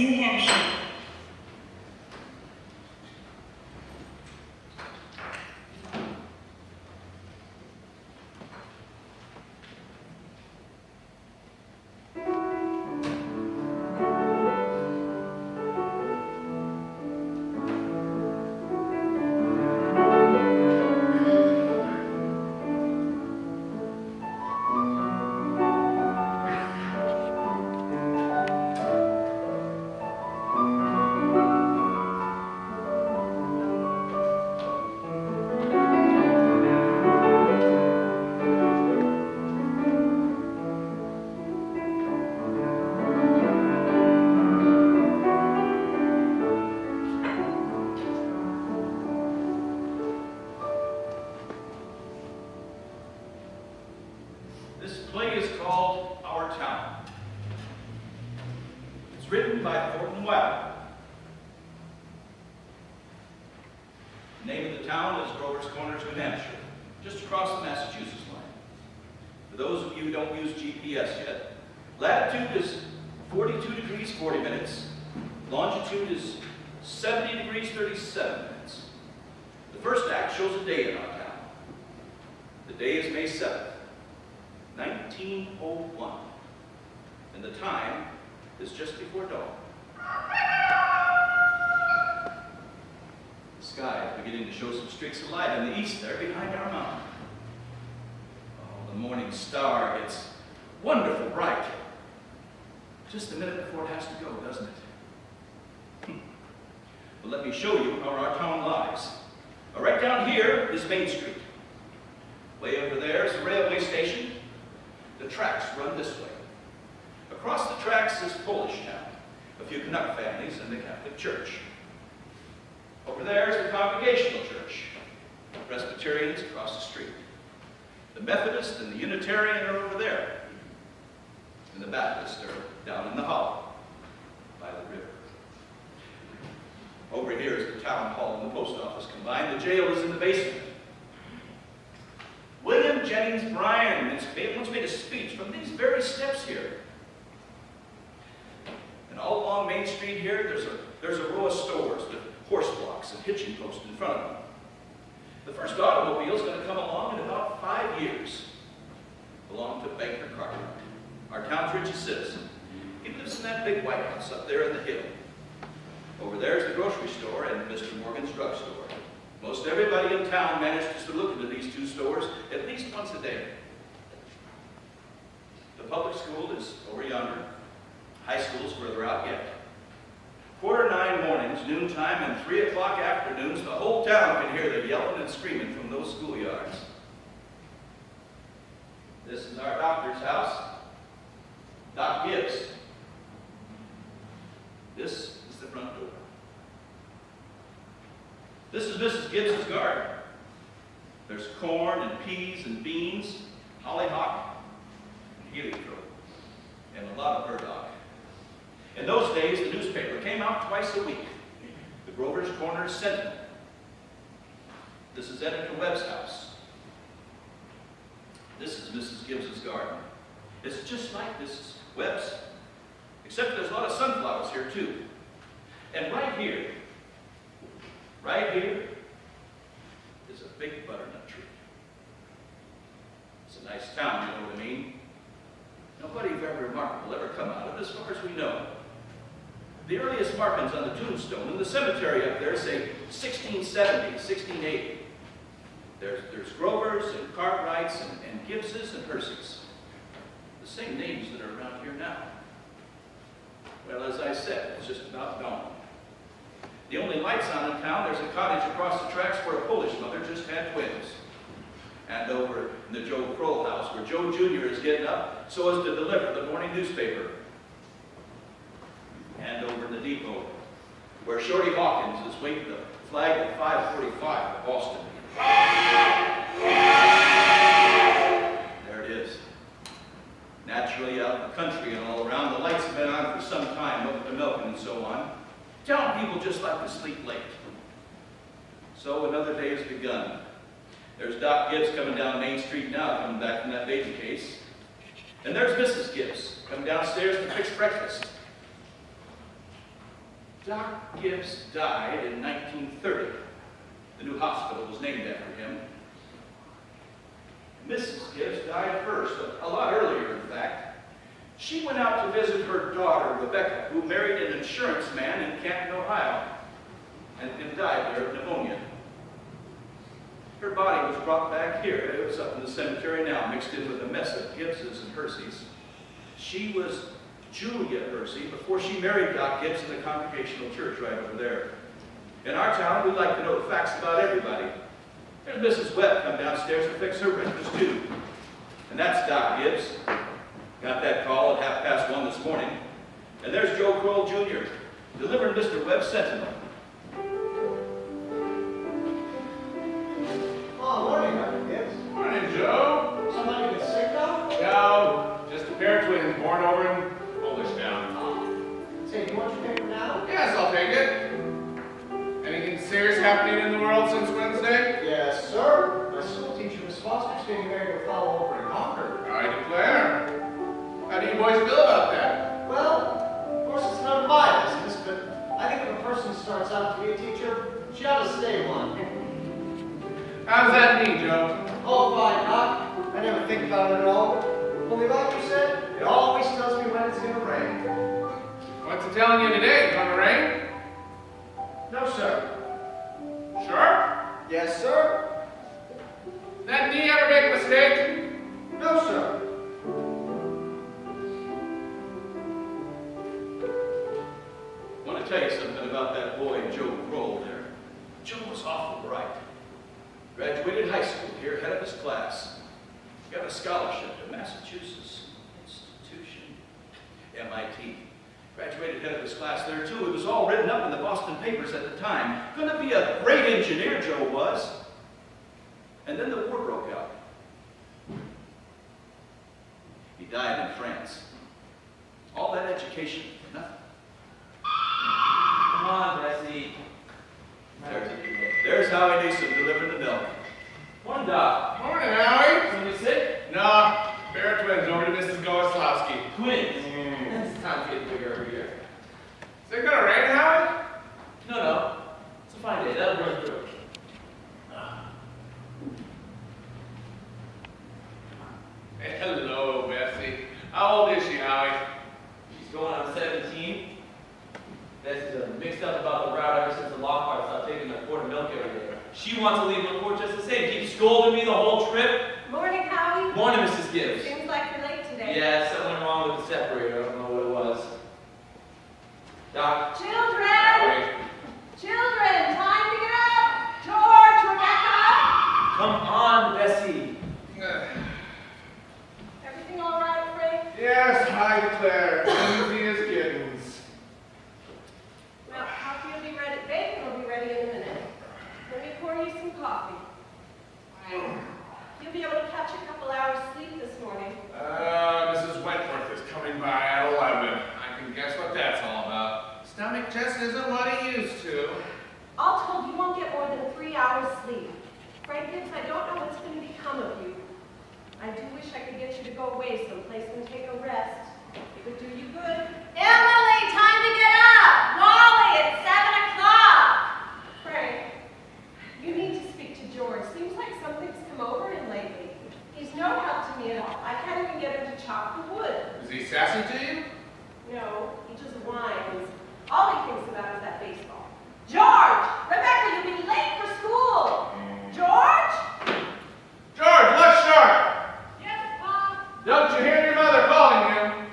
New Hampshire. Written by Thornton Wilder. The name of the town is Grover's Corners, New Hampshire, just across the Massachusetts line. For those of you who don't use GPS yet, latitude is 42 degrees 40 minutes, longitude is 70 degrees 37 minutes. The first act shows a day in our town. The day is May 7th, 1901, and the time is just before dawn. The sky is beginning to show some streaks of light in the east there behind our mountain. Oh, the morning star gets wonderful bright. Just a minute before it has to go, doesn't it? But let me show you how our town lies. Right down here is Main Street. Way over there is the railway station. The tracks run this way. Across the tracks is Polish Town, a few Canuck families and the Catholic Church. Over there is the Congregational Church, the Presbyterians across the street. The Methodist and the Unitarian are over there, and the Baptists are down in the hollow by the river. Over here is the town hall and the post office combined. The jail is in the basement. William Jennings Bryan once made a speech from these very steps here. And all along Main Street here, there's a row of stores with horse blocks and hitching posts in front of them. The first automobile is going to come along in about 5 years. Belonged to Banker Cartwright, our town's richest citizen. He lives in that big white house up there in the hill. Over there is the grocery store and Mr. Morgan's drugstore. Most everybody in town manages to look into these two stores at least once a day. The public school is over yonder. High school's further out yet. 8:45 mornings, noontime, and 3 o'clock afternoons, the whole town can hear the yelling and screaming from those schoolyards. This is our doctor's house, Doc Gibbs. This is the front door. This is Mrs. Gibbs's garden. There's corn and peas and beans, hollyhock, and heliotrope, and a lot of burdock. In those days, the newspaper came out twice a week. The Grover's Corners Sentinel. This is Editor Webb's house. This is Mrs. Gibbs's garden. It's just like Mrs. Webb's, except there's a lot of sunflowers here too. And right here is a big butternut tree. It's a nice town, you know what I mean? Nobody very remarkable ever come out of it as far as we know. The earliest markings on the tombstone in the cemetery up there say 1670, 1680. There's Grovers and Cartwrights and Gibbses and Hersey's. The same names that are around here now. Well, as I said, it's just about dawn. The only lights on in town, there's a cottage across the tracks where a Polish mother just had twins. And over in the Joe Kroll house, where Joe Jr. is getting up so as to deliver the morning newspaper. And over in the depot, where Shorty Hawkins is waving the flag at 5:45 at Boston. There it is. Naturally, out in the country and all around, the lights have been on for some time, up to milking and so on. Town people just like to sleep late. So another day has begun. There's Doc Gibbs coming down Main Street now, coming back from that baby case. And there's Mrs. Gibbs coming downstairs to fix breakfast. Doc Gibbs died in 1930. The new hospital was named after him. Mrs. Gibbs died first, a lot earlier, in fact. She went out to visit her daughter, Rebecca, who married an insurance man in Canton, Ohio, and died there of pneumonia. Her body was brought back here. It was up in the cemetery now, mixed in with a mess of Gibbses and Herseys. She was Julia Hersey before she married Doc Gibbs in the Congregational Church right over there. In our town, we like to know the facts about everybody. There's Mrs. Webb come downstairs to fix her breakfast too. And that's Doc Gibbs. Got that call at 1:30 this morning. And there's Joe Kroll Jr. delivering Mr. Webb's Sentinel. Oh, morning, Dr. Gibbs. Morning, Joe. Somebody get sick though? No, just a pair of twins born over in Polishtown. Say, do you want your paper now? Yes, I'll take it. Anything serious happening in the world since Wednesday? Yes, sir. My school teacher, Miss Foster's getting married to a fellow over in Concord. I declare. How do you boys feel about that? Well, of course it's none of my business, but I think if a person starts out to be a teacher, she ought to stay one. How does that mean, Joe? Oh, fine, Doc. I never think about it at all. Only like you said, it always tells me when it's going to rain. What's it telling you today? It's gonna rain? No, sir. Sure? Yes, sir. That knee ever make a mistake? No, sir. I want to tell you something about that boy, Joe Kroll there. Joe was awful bright. Graduated high school here, head of his class. Got a scholarship to Massachusetts Institution, MIT. Graduated head of his class there too. It was all written up in the Boston papers at the time. Gonna be a great engineer, Joe was. And then the war broke out. He died in France. All that education for nothing. Come on, Bessie. There's Howie Newsom delivering the milk. Morning, Doc. Morning, Howie. Somebody sick? No, pair of twins over to Mrs. Goslowski. Twins. This time's getting bigger every year. Is it gonna rain, Howie? No. It's a fine day. That'll burn through. Hey, hello, Bessie. How old is she, Howie? She's going on 17. Bessie's mixed up about the route ever since the Lockhart stopped taking a quart of milk every day. She wants to leave LaPorte just the same. Keeps scolding me the whole trip. Morning, Howie. Morning, Mrs. Gibbs. Seems like you're late today. Yeah, something went wrong with the separator. I don't know what it was. Doc. Children! Howie. Children, time to get up! George, Rebecca! Come on, Bessie. Everything all right, Frank? Yes, I declare. Easy as kittens. Well, coffee will be ready. Bacon will be ready in a minute. Let me pour you some coffee. You'll be able to catch a couple hours sleep this morning. Mrs. Wentworth is coming by at 11. I can guess what that's all about. Stomach just isn't what it used to. All told, you won't get more than 3 hours sleep. Frank Gibbs, I don't know what's going to become of you. I do wish I could get you to go away someplace and take a rest. It would do you good. Emily, time to get up! Wally, it's 7 o'clock! Frank, you need to speak to George. Seems like something's come over him lately. He's no help to me at all. I can't even get him to chop the wood. Is he sassy to you? No, he just whines. All he thinks about is that baseball. George! Rebecca, you'll be late for school! George? George, look sharp! Yes, Mom. Don't you hear your mother calling you?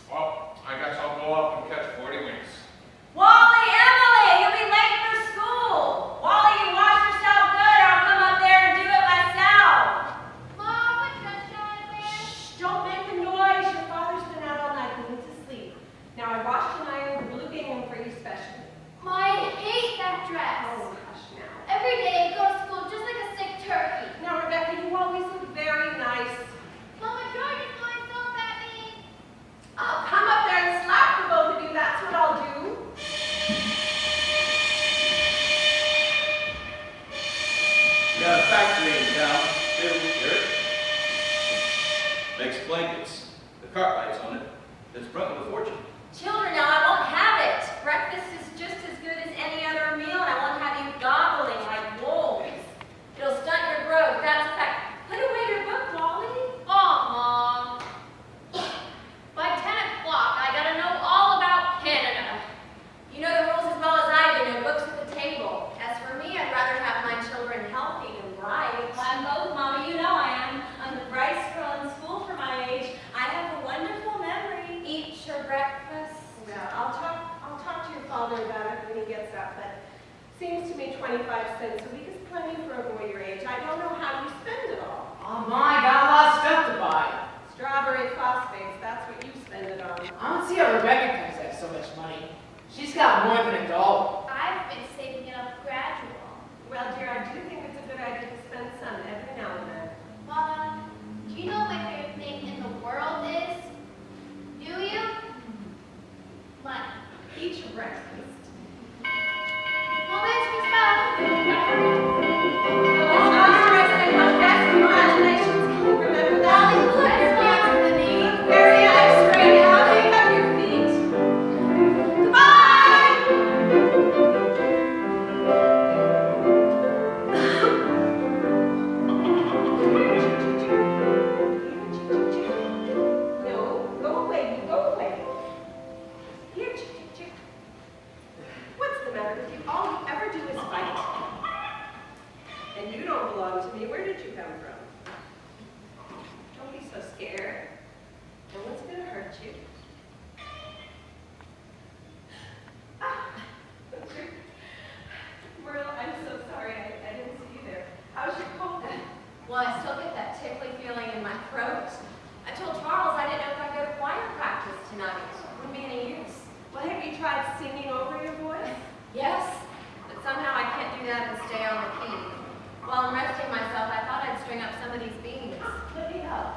Well, I guess I'll go up and catch 40 winks. Wally, Emily, you'll be late for school. Wally, you wash yourself good or I'll come up there and do it myself. Mom, what's that showing? Shh, don't make a noise. Your father's been out all night. He needs to sleep. Now, I washed and ironed the blue gingham for you specially. I hate that dress. Oh, hush now. Every day I go to school just like a sick turkey. Now, Rebecca, you always look very nice. Mama, George is going so at me. I'll come up there and slap the both of you Seems to me 25 cents a week is plenty for a boy your age. I don't know how you spend it all. Oh my, got a lot of stuff to buy. Strawberry phosphates, that's what you spend it on. I don't see how Rebecca comes to have so much money. She's got more than $1. I've been saving it up gradual. Well, dear, I do think it's a good idea to spend some every now and then. Mama, do you know what my favorite thing in the world is? Do you? Money. Eat your breakfast. Well, let's be fun. Congratulations. Remember that? Let's dance with me. Very nice, Ray. How do you have your feet? No, go away. You go away. Here, chick, chick, chick. What's the matter with you? All you ever do is fight. And you don't belong to me. Where did you come from? Don't be so scared. No one's going to hurt you. Ah, Merle, I'm so sorry. I didn't see you there. How's your cold? Well, I still get that tickly feeling in my throat. I told Charles I didn't know if I'd go to choir practice tonight. Wouldn't be any use. Well, have you tried singing over your voice? Yes, but somehow I can't do that and stay on the key. While I'm resting myself, I thought I'd string up some of these beans. Let me help.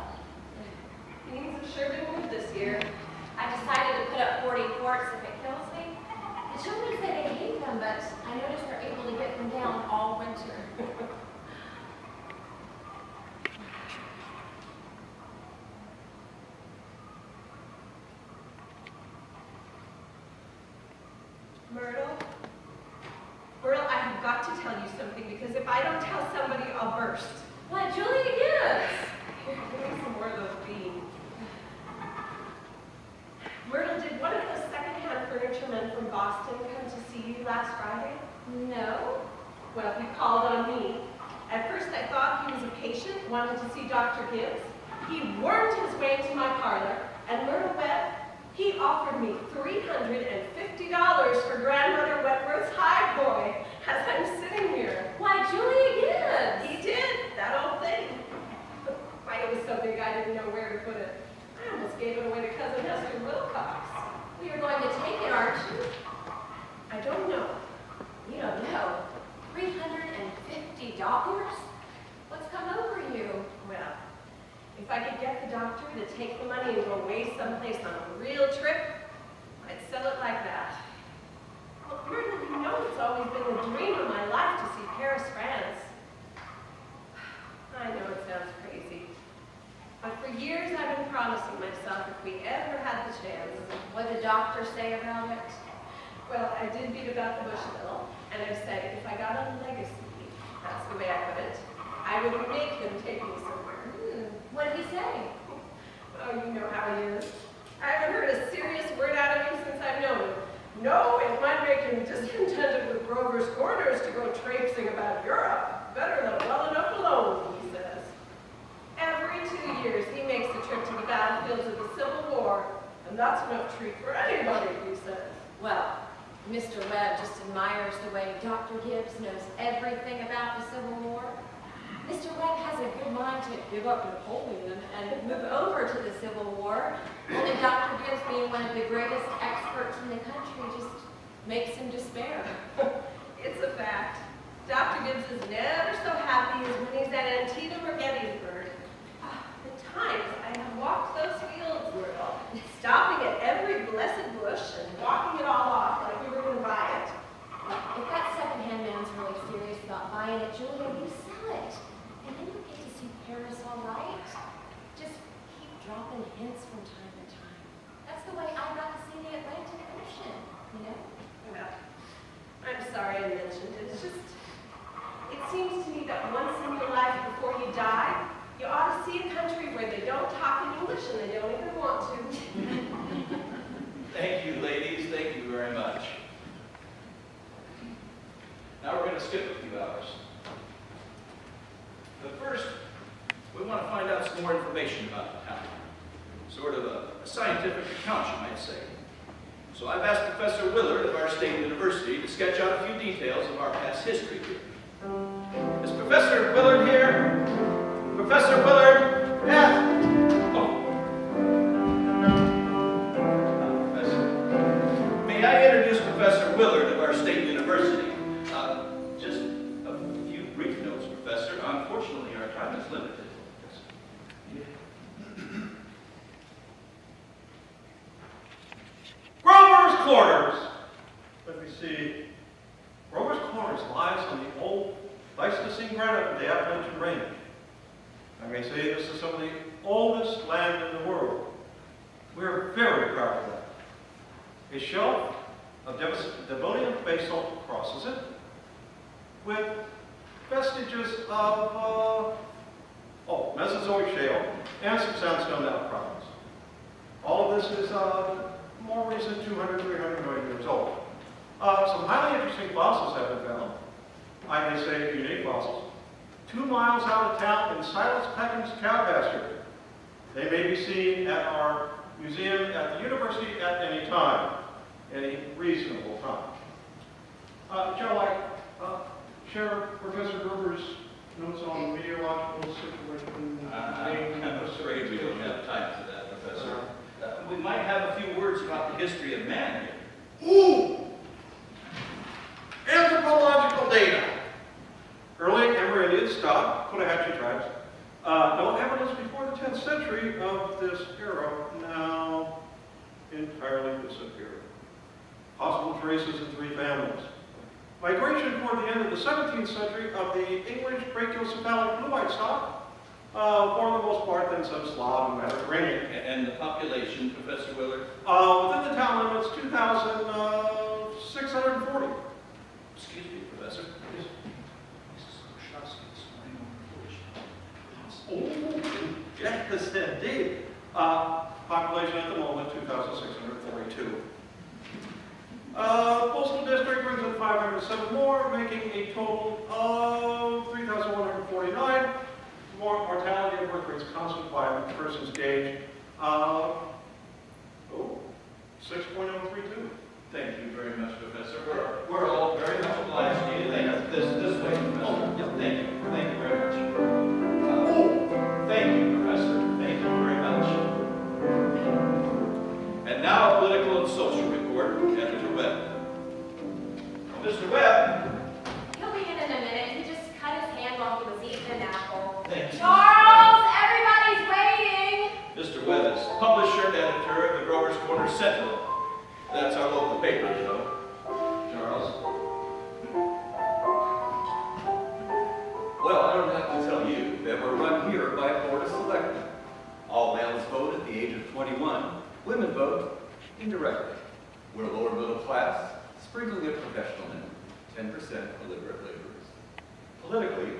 Beans have sure been good this year. I decided to put up 40 quarts if it kills me. The children say they hate them, but I notice they're able to get them down all winter. Myrtle? Myrtle, I have got to tell you something because if I don't tell somebody, I'll burst. What, Julia Gibbs? Here, give me some more of those beans. Myrtle, did one of those secondhand furniture men from Boston come to see you last Friday? No. Well, he called on me. At first I thought he was a patient, wanted to see Dr. Gibbs. He wormed his way into my parlor, and Myrtle Webb, he offered me $350 for Grandmother Wentworth's high boy as I'm sitting here. Why, Julia Gibbs? He did, that old thing. Why, it was so big I didn't know where to put it. I almost gave it away to Cousin Hester Wilcox. You're going to take it, aren't you? I don't know. You don't know. $350? What's come over you? Well, if I could get the doctor to take the money and go away someplace on a real trip, I'd sell it like that. Well, Myrtle, you know it's always been the dream of my life to see Paris, France. I know it sounds crazy, but for years I've been promising myself if we ever had the chance. What did the doctor say about it? Well, I did beat about the bush a little, and I said if I got a legacy, that's the way I put it, I would make him take me somewhere. What did he say? Oh, you know how he is. I haven't heard a serious word out of him since I've known him. No, it might make him discontented with Grover's Corners to go traipsing about Europe. Better than well enough alone, he says. Every 2 years, he makes a trip to the battlefields of the Civil War, and that's enough treat for anybody, he says. Well, Mr. Webb just admires the way Dr. Gibbs knows everything about the Civil War. Mr. Webb has a good mind to give up Napoleon and move over to the Civil War. Only Dr. Gibbs, being one of the greatest experts in the country, just makes him despair. It's a fact. Dr. Gibbs is never so happy as when he's at Antietam or Gettysburg. The times I have walked those fields, Myrtle, stopping at every blessed bush and walking it all off like we were going to buy it. If that secondhand man's really serious about buying it, Julia, you sell it. And then you get to see Paris all right. Just keep dropping hints from time to time. That's the way I got to see the Atlantic Ocean, you know? Well, I'm sorry I mentioned it. It's just, it seems to me that once in your life before you die, you ought to see a country where they don't talk in English and they don't even want to. Thank you, ladies. Thank you very much. Now we're going to skip a few hours. But first, we want to find out some more information about the town. Sort of a scientific account, you might say. So I've asked Professor Willard of our state university to sketch out a few details of our past history here. Is Professor Willard here? Professor Willard? Yeah. Professor. May I introduce Professor Willard of our state university? Just a few brief notes, Professor. Unfortunately, our time is limited. Grover's Corners. Let me see. Grover's Corners lies on the old Pleistocene granite of the Appalachian Range. I may say this is some of the oldest land in the world. We're very proud of that. A shelf of Devonian basalt crosses it with vestiges of Mesozoic shale and some sandstone outcroppings. All of this is more recent, 200, 300 million years old. Some highly interesting fossils have been found. I may say unique fossils. 2 miles out of town in Silas Peckham's cow pasture. They may be seen at our museum at the university at any time, any reasonable time. Shall I share Professor Gruber's notes on the meteorological situation? I'm afraid we don't have time for that, Professor. We might have a few words about the history of man here. Ooh! Anthropological data. Early Amerindian stock, Cotahatchee tribes. No evidence before the 10th century of this era, now entirely disappeared. Possible traces in 3 families. Migration toward the end of the 17th century of the English brachiocephalic blue-eyed stock, for the most part, then some Slav and Mediterranean. And the population, Professor Willard? Within the town limits, 2,640. Excuse me, Professor. Yes, indeed. Population at the moment, 2,642. Postal district brings in 507 more, making a total of 3,149. More mortality and birth rates constant by the person's age. 6.032. Thank you very much, Professor. We're all very much obliged to you. This way, Professor. Yeah, thank you. Thank you very much. Thank you, Professor. Thank you very much. And now a political and social report from Editor Webb. Mr. Webb. He'll be in a minute. He just cut his hand while he was eating an apple. Thank you. Charles, everybody's waiting. Mr. Webb is publisher and editor of the Grover's Corner Sentinel. That's our local paper, you know. Charles. Well, I don't have to tell you that we're run here by a board of selectmen. All males vote at the age of 21. Women vote indirectly. We're lower middle class, sprinkling of professional men, 10% illiterate laborers. Politically,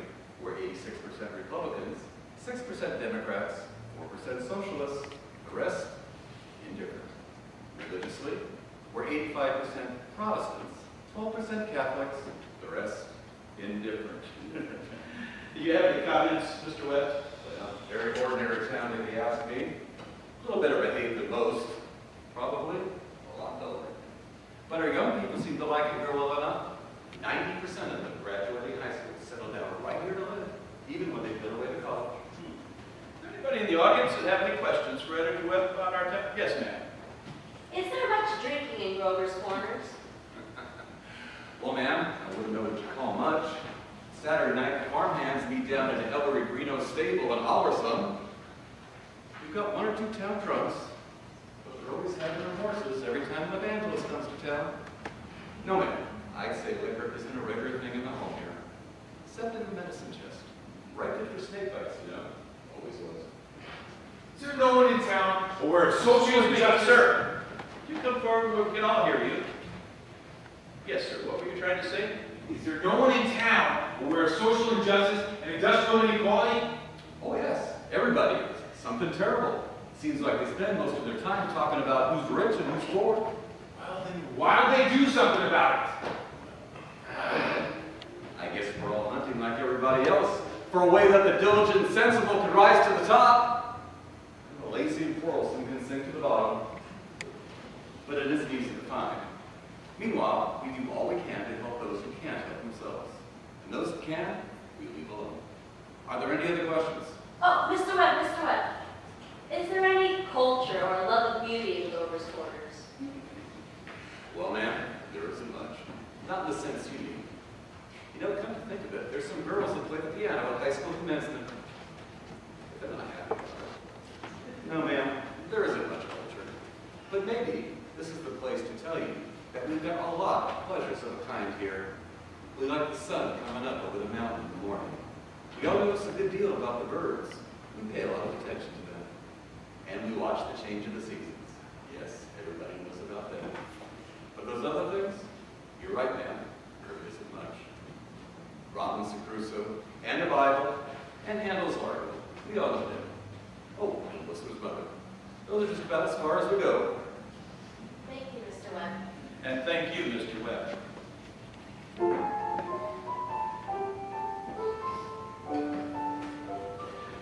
we're 86% Republicans, 6% Democrats, 4% Socialists, the rest indifferent. Religiously, we're 85% Protestants, 12% Catholics, the rest indifferent. Do you have any comments, Mr. Webb? Well, very ordinary town if you ask me. A little better behaved than most. Probably a lot duller. But our young people seem to like it here well enough. 90% of them graduating high school settle down right here to live, even when they've been away to college. Anybody in the audience that have any questions for Editor Webb about our town? Yes, ma'am. Is there much drinking in Grover's Corners? Well, ma'am, I wouldn't know what you call much. Saturday night, the farmhands meet down at Ellery Greeno's stable in Alversum. We've got 1 or 2 town trucks, but they're always having their horses every time an evangelist comes to town. No, ma'am, I'd say liquor isn't a regular thing in the home here, except in the medicine chest. Right good for snake bites, you know. Always was. Is there no one in town? Or Social injustice. Sir, you come forward, we can all hear you. Yes, sir, what were you trying to say? Is there no one in town where social injustice and industrial inequality? Oh, yes, everybody. Something terrible. Seems like they spend most of their time talking about who's rich and who's poor. Well, then why don't they do something about it? I guess we're all hunting like everybody else for a way that the diligent and sensible can rise to the top, and the lazy and quarrelsome can sink to the bottom. But it isn't easy to Meanwhile, we do all we can to help those who can't help themselves. And those who can, we leave alone. Are there any other questions? Oh, Mr. Webb. Is there any culture or love of beauty in Grover's quarters? Well, ma'am, there isn't much. Not in the sense you mean. You know, come to think of it, there's some girls that play the piano at high school commencement. But they're not happy about it. No, ma'am. There isn't much culture. But maybe this is the place to tell you that we've got a lot of pleasures of a kind here. We like the sun coming up over the mountain in the morning. We all notice a good deal about the birds. We pay a lot of attention to them. And we watch the change of the seasons. Yes, everybody knows about that. But those other things, you're right, ma'am, there isn't much. Robinson Crusoe, and the Bible, and Handel's organ. We all know them. Oh, and Whistler's mother. Those are just about as far as we go. Thank you, Mr. Webb. And thank you, Mr. Webb.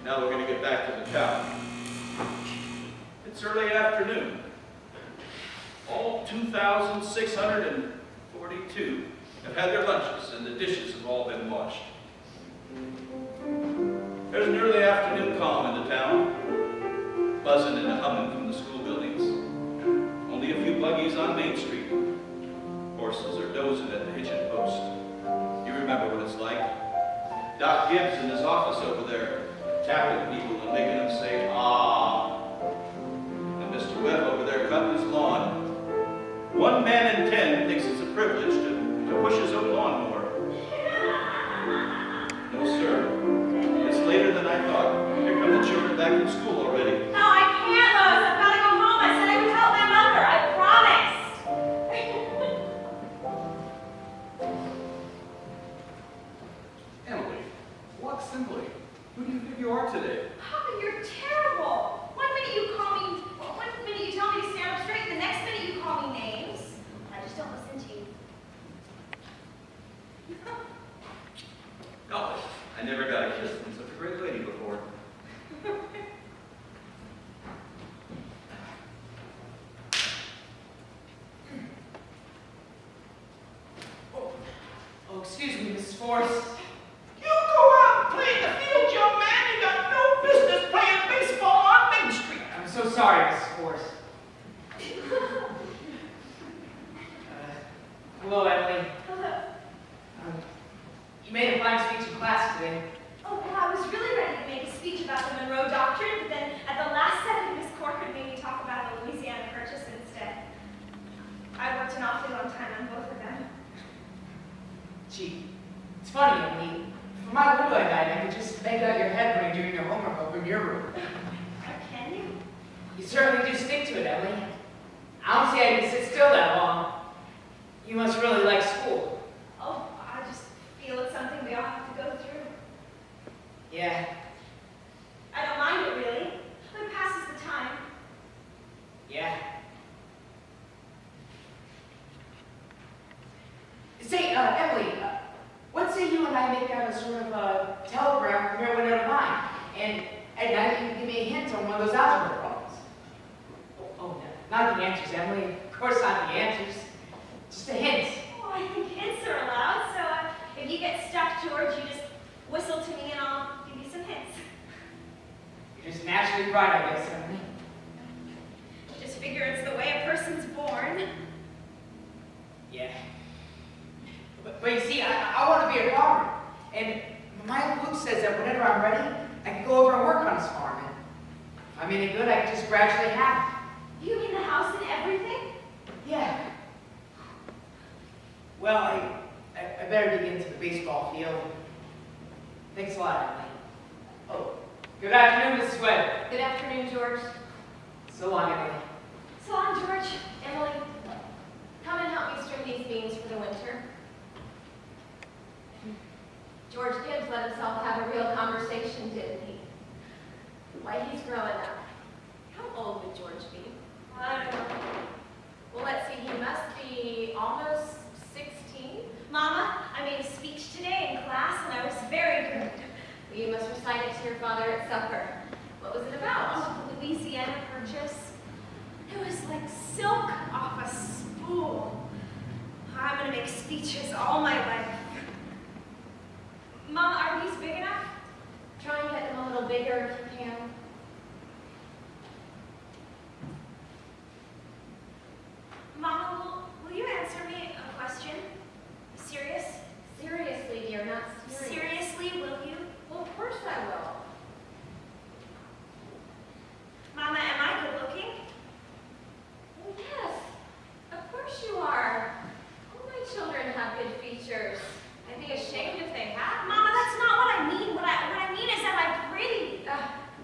Now we're going to get back to the town. It's early afternoon. All 2,642 have had their lunches and the dishes have all been washed. There's an early afternoon calm in the town, buzzing and humming from the school buildings. Only a few buggies on Main Street. Horses are dozing at the hitching post. You remember what it's like. Doc Gibbs in his office over there, tapping people and making them say, ah. And Mr. Webb over there cutting his lawn. 1 man in 10 thinks it's a privilege to push his own lawnmower. No, sir. It's later than I thought. Here come the children back from school already. No, I can't, Lois. I've got to go home. I said I would help my mother. I promised. Emily, walk simply. Who do you think you are today? Papa, you're terrible. One minute you tell me to stand up straight, the next minute you call me names. I just don't listen to you. Golly, I never got a kiss from such a great lady before. Oh, excuse me, Mrs. Forrest. You go out and play in the field, young man. You got no business playing baseball on Main Street. I'm so sorry, Mrs. Forrest. Hello, Emily. Hello. You made a fine speech in class today. Oh, well, I was really ready to make a speech about the Monroe Doctrine, but then at the last second, Miss Corcoran made me talk about the Louisiana Purchase instead. I worked an awfully long time on both of them. Gee, it's funny, Emily. For my window at night, I could just make out your head when you're doing your homework over in your room. Can you? You certainly do stick to it, Emily. I don't see how you can sit still that long. You must really like school. Oh, I just feel it's something we all have to go through. Yeah. I don't mind it, really. It passes the time. Yeah. Say, Emily, what say you and I make out a sort of a telegram from your window to mine? And at night you can give me a hint on one of those algebra problems. Oh, no, not the answers, Emily. Of course not the answers. Just a hint. Oh, I think hints are allowed, so if you get stuck, George, you just whistle to me and I'll give you some hints. You're just naturally bright, I guess, Emily. Just figure it's the way a person's born. Yeah. But you see, I want to be a farmer. And my Uncle Luke says that whenever I'm ready, I can go over and work on his farm. And if I'm any good, I can just gradually have it. You mean the house and everything? Yeah. Well, I better dig into the baseball field. Thanks a lot, Emily. Oh, good afternoon, Mrs. Webb. Good afternoon, George. So long, Emily. So long, George. Emily, come and help me string these beans for the winter. George Gibbs let himself have a real conversation, didn't he? Why, he's growing up. How old would George be? I don't know. Well, let's see, he must be almost 16. Mama, I made a speech today in class and I was very good. You must recite it to your father at supper. What was it about? Oh, the Louisiana Purchase. It was like silk off a spool. speeches all my life. Mama, are these big enough? Try and get them a little bigger if you can. Mama, will you answer me a question? Serious? Seriously, dear, not serious. Seriously, will you? Well, of course I will. Mama, am I good looking? Well, yes, of course you are. All my children have good features. I'd be ashamed if they hadn't. Mama, that's not what I mean. What I mean is, am I pretty?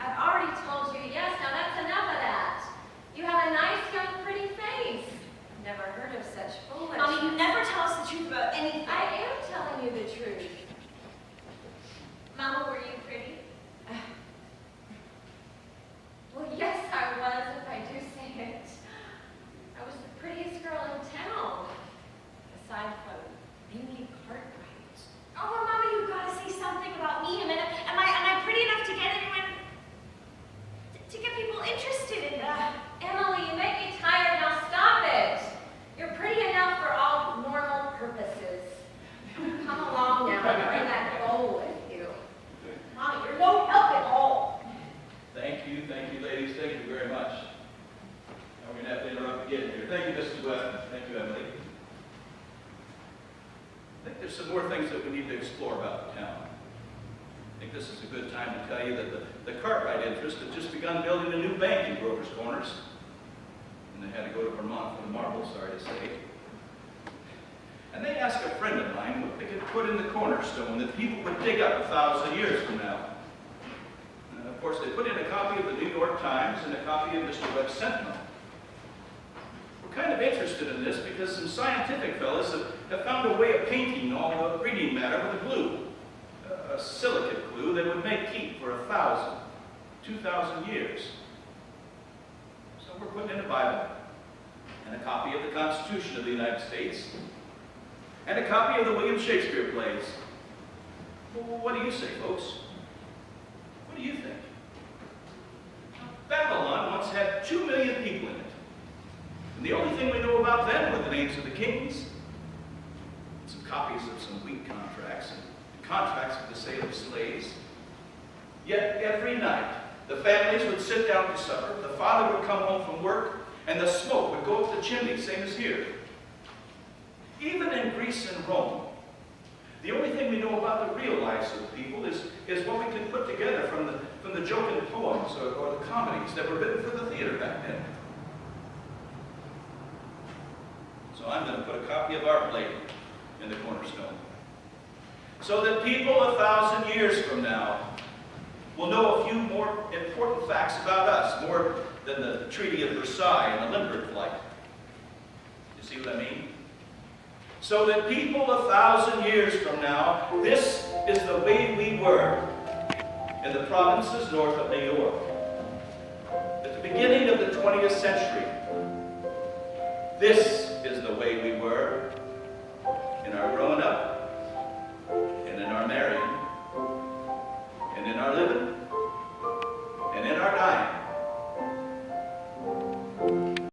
I've already told you yes. Now that's enough of that. You have a nice, young, pretty face. I've never heard of such foolishness. Mommy, you never tell us the truth about anything. I am telling you the truth. Mama, were you pretty? Well, yes, I was, if I do say it. I was the prettiest girl in town, aside from Minnie Cartwright. Oh, well, Mama, you've got to say something about me a minute. Am I pretty enough to get anyone, to get people interested in me? Emily, you make me tired. Now stop it. You're pretty enough for all normal purposes. Come along now and bring that bowl with you. Mama, you're no help at all. Thank you, ladies, thank you very much. Now we're going to have to interrupt again here. Thank you, Mrs. Webb. Thank you, Emily. I think there's some more things that we need to explore about the town. I think this is a good time to tell you that the Cartwright interest had just begun building a new bank in Grover's Corners. And they had to go to Vermont for the marble, sorry to say. And they asked a friend of mine what they could put in the cornerstone that people would dig up 1,000 years from now. And of course, they put in a copy of the New York Times and a copy of Mr. Webb's Sentinel. We're kind of interested in this because some scientific fellows have found a way of painting all the reading matter with a glue. A silicate glue that would make keep for 1,000, 2,000 years. So we're putting in a Bible, and a copy of the Constitution of the United States, and a copy of the William Shakespeare plays. Well, what do you say, folks? What do you think? Babylon once had 2 million people in it. And the only thing we know about them were the names of the kings, some copies of some wheat contracts, and contracts for the sale of slaves. Yet every night, the families would sit down to supper, the father would come home from work, and the smoke would go up the chimney, same as here. Even in Greece and Rome, the only thing we know about the real lives of the people is what we can put together from the joking poems or the comedies that were written for the theater back then. So I'm going to put a copy of our play in the cornerstone, so that people 1,000 years from now will know a few more important facts about us, more than the Treaty of Versailles and the Limburg Flight. You see what I mean? So that people 1,000 years from now, this is the way we were in the provinces north of New York. At the beginning of the 20th century, this is the way we were in our growing up, and in our marrying, and in our living,